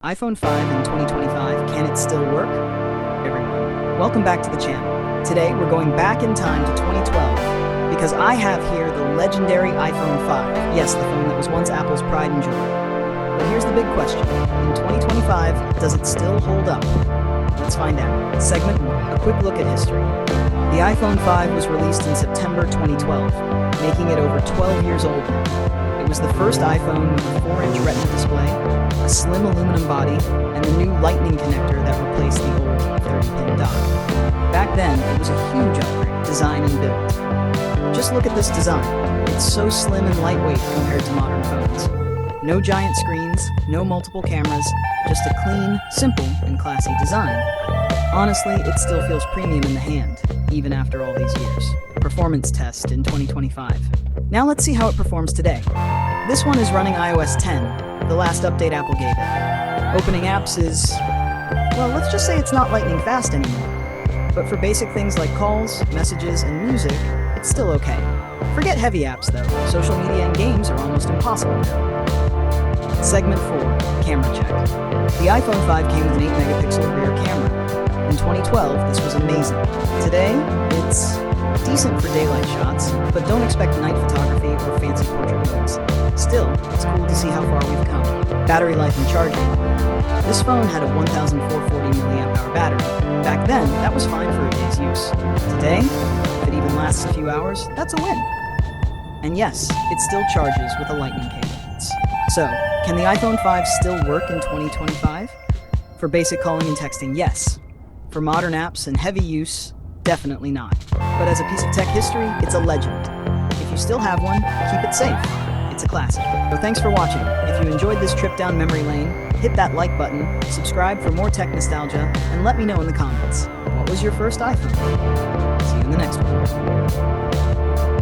iPhone 5 in 2025, can it still work? Everyone, welcome back to the channel. Today, we're going back in time to 2012 because I have here the legendary iPhone 5. Yes, the phone that was once Apple's pride and joy. But here's the big question. In 2025, does it still hold up? Let's find out. Segment 1, a quick look at history. The iPhone 5 was released in September 2012, making it over 12 years old now. It was the first iPhone with a 4-inch Retina display, a slim aluminum body, and the new Lightning connector that replaced the old 30-pin dock. Back then, it was a huge upgrade, design and build. Just look at this design. It's so slim and lightweight compared to modern phones. No giant screens, no multiple cameras, just a clean, simple, and classy design. Honestly, it still feels premium in the hand, even after all these years. Performance test in 2025. Now let's see how it performs today. This one is running iOS 10, the last update Apple gave it. Opening apps is, well, let's just say it's not lightning fast anymore. But for basic things like calls, messages, and music, it's still okay. Forget heavy apps though. Social media and games are almost impossible now. Segment 4, camera check. The iPhone 5 came with an 8-megapixel rear camera. In 2012, this was amazing. Today, it's decent for daylight shots, but don't expect night photography or fancy portrait modes. Still, it's cool to see how far we've come. Battery life and charging. This phone had a 1,440 milliamp hour battery. Back then, that was fine for a day's use. Today, if it even lasts a few hours, that's a win. And yes, it still charges with a lightning cable. So, can the iPhone 5 still work in 2025? For basic calling and texting, yes. For modern apps and heavy use, definitely not. But as a piece of tech history, it's a legend. If you still have one, keep it safe. It's a classic. So thanks for watching. If you enjoyed this trip down memory lane, hit that like button, subscribe for more tech nostalgia, and let me know in the comments. What was your first iPhone? See you